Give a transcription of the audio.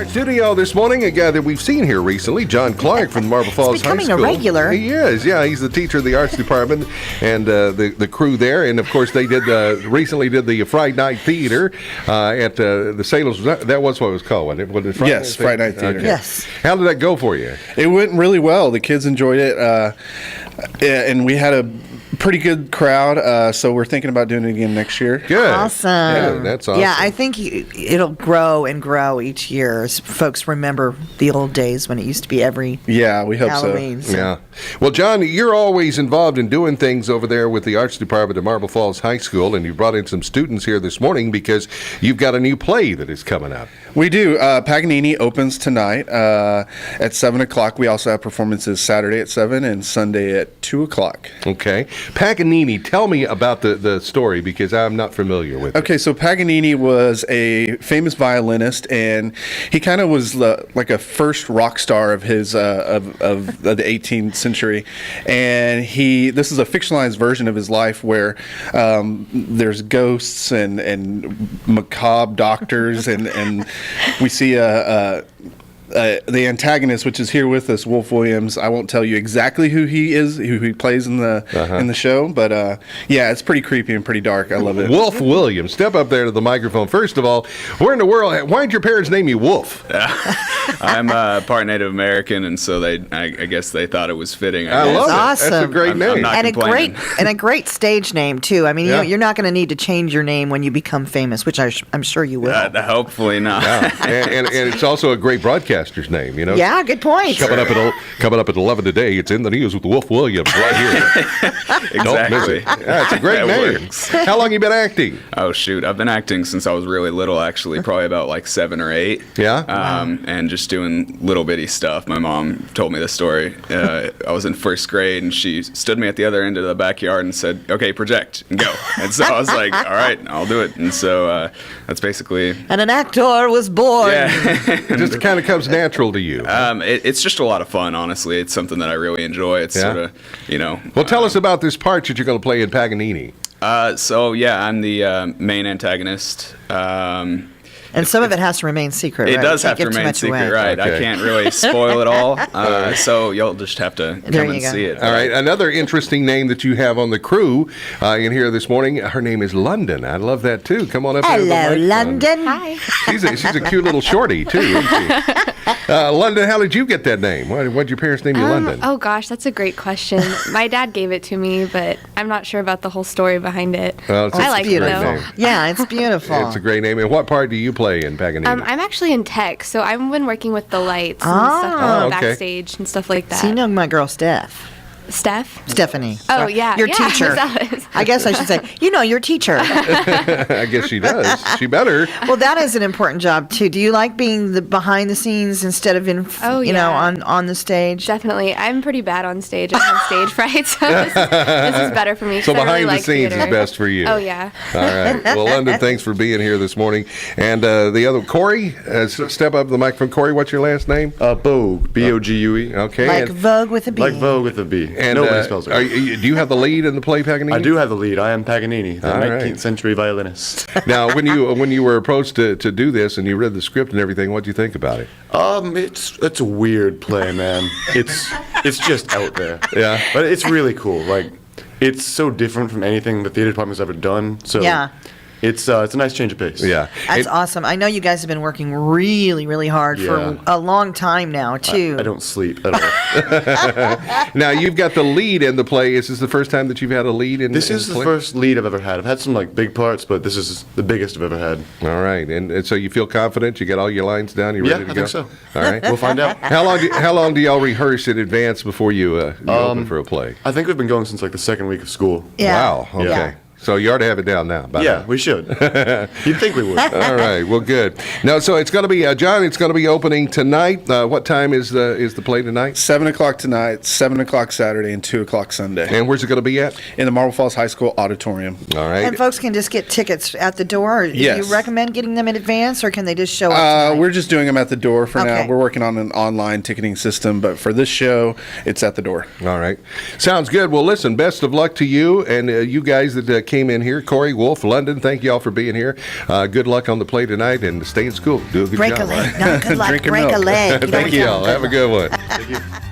our studio this morning, a guy that we've seen here recently, John Clark from Marble Falls High School. He's becoming a regular. He is, yeah. He's the teacher of the arts department and the crew there. And, of course, they recently did the Friday Night Theater at the Salem's. That was what it was called, wasn't it? Was it Friday Night Theater. Okay. Yes. How did that go for you? It went really well. The kids enjoyed it, and we had a pretty good crowd, so we're thinking about doing it again next year. Good. Awesome. Yeah, that's awesome. Yeah, I think it'll grow and grow each year as folks remember the old days when it used to be every we hope Halloween. so. Yeah. Well, John, you're always involved in doing things over there with the arts department at Marble Falls High School, and you brought in some students here this morning because you've got a new play that is coming up. We do. Paganini opens tonight at 7 o'clock. We also have performances Saturday at 7 and Sunday at 2 o'clock. Okay. Paganini, tell me about the story because I'm not familiar with it. Okay, so Paganini was a famous violinist, and he kind of was like a first rock star of his of the 18th century. And this is a fictionalized version of his life where there's ghosts and macabre doctors, and we see the antagonist, which is here with us, Wolf Williams. I won't tell you exactly who he is, who he plays in the show, but yeah, it's pretty creepy and pretty dark. I love it. Wolf Williams, step up there to the microphone. First of all, where in the world? Why did your parents name you Wolf? I'm part Native American, and so I guess they thought it was fitting. I love it. Awesome. That's a great name. I'm not And complaining. a great stage name too. I mean, Yeah. you're not going to need to change your name when you become famous, which I'm sure you will. Hopefully not. Yeah. and it's also a great broadcaster's name, you know? Yeah, good point. Coming up at 11 today, it's In the News with Wolf Williams right here. Don't miss Exactly. it. Yeah, it's a great That name. works. How long you been acting? Oh shoot, I've been acting since I was really little. Actually, probably about like 7 or 8. Yeah? And just doing little bitty stuff. My mom told me this story. I was in first grade, and she stood me at the other end of the backyard and said, "Okay, project and go." And so I was like, "All right, I'll do it." And so that's basically. And an actor was born. Yeah. It just kind of comes natural to you. It's just a lot of fun, honestly. It's something that I really enjoy. It's Yeah. sort of, Well, tell us about this part that you're going to play in Paganini. So yeah, I'm the main antagonist. And some of it has to remain secret. It right? does You have can't to give too remain much secret, away. right? Okay. I can't really spoil it all. So you'll just have to There come you and go. see it. All right, another interesting name that you have on the crew in here this morning. Her name is London. I love that too. Come on up. here to the Hello, microphone. London. Hi. She's a cute little shorty too, isn't she? London, how did you get that name? Why'd your parents name you London? Oh gosh, that's a great question. My dad gave it to me, but I'm not sure about the whole story behind it. Well, it's I a like it great though. name. Yeah, it's beautiful. It's a great name. And what part do you play in Paganini? I'm actually in tech, so I've been working with the lights and stuff Oh, okay. backstage and stuff like that. So you know my girl Steph. Steph? Stephanie. Oh, Sorry. yeah. Your yeah, teacher. Alice. I guess I should say, your teacher. I guess she does. She better. Well, that is an important job too. Do you like being the behind the scenes instead of in, Oh, yeah. on the stage? Definitely. I'm pretty bad on stage. I have stage fright, so this is better for me. So 'cause I behind really the like scenes theater. is best for you. Oh, yeah. All right. Well, London, thanks for being here this morning. And the other, Corey, step up to the microphone. Corey, what's your last name? Bogue, B-O-G-U-E. Okay. Like and Vogue with a B. Like Vogue with a B. and, Nobody spells it. do you have the lead in the play Paganini? I do have the lead. I am Paganini, the All 19th right. century violinist. Now, when you were approached to do this and you read the script and everything, what do you think about it? It's a weird play, man. It's just out there. Yeah. But it's really cool. Like, it's so different from anything the theater department's ever done. So Yeah. it's a nice change of pace. Yeah. That's awesome. I know you guys have been working really, really hard Yeah. for a long time now, too. I don't sleep at all. Now, you've got the lead in the play. Is this the first time that you've had a lead in This in is the play? first lead I've ever had. I've had some like big parts, but this is the biggest I've ever had. All right. And so you feel confident? You got all your lines down? You Yeah, ready to I go? think so. All right. We'll find out. How long do y'all rehearse in advance before you open for a play? I think we've been going since like the second week of school. Yeah. Wow. Okay. Yeah. So you already have it down now. by Yeah, now. we should. You'd think we would. All right. Well, good. Now, so it's going to be John. It's going to be opening tonight. What time is the play tonight? 7 o'clock tonight, 7 o'clock Saturday, and 2 o'clock Sunday. And where's it going to be at? In the Marble Falls High School Auditorium. All right. And folks can just get tickets at the door. Or Yes. Do you recommend getting them in advance, or can they just show up tonight? We're just doing them at the door for Okay. now. We're working on an online ticketing system, but for this show, it's at the door. All right. Sounds good. Well, listen, best of luck to you and you guys that came came in here. Corey, Wolf, London, thank you all for being here. Good luck on the play tonight, and stay in school. Do a good Break job. a leg. No, good luck. Drink your Break a milk. leg. You Thank don't you tell all. them. Have a good one.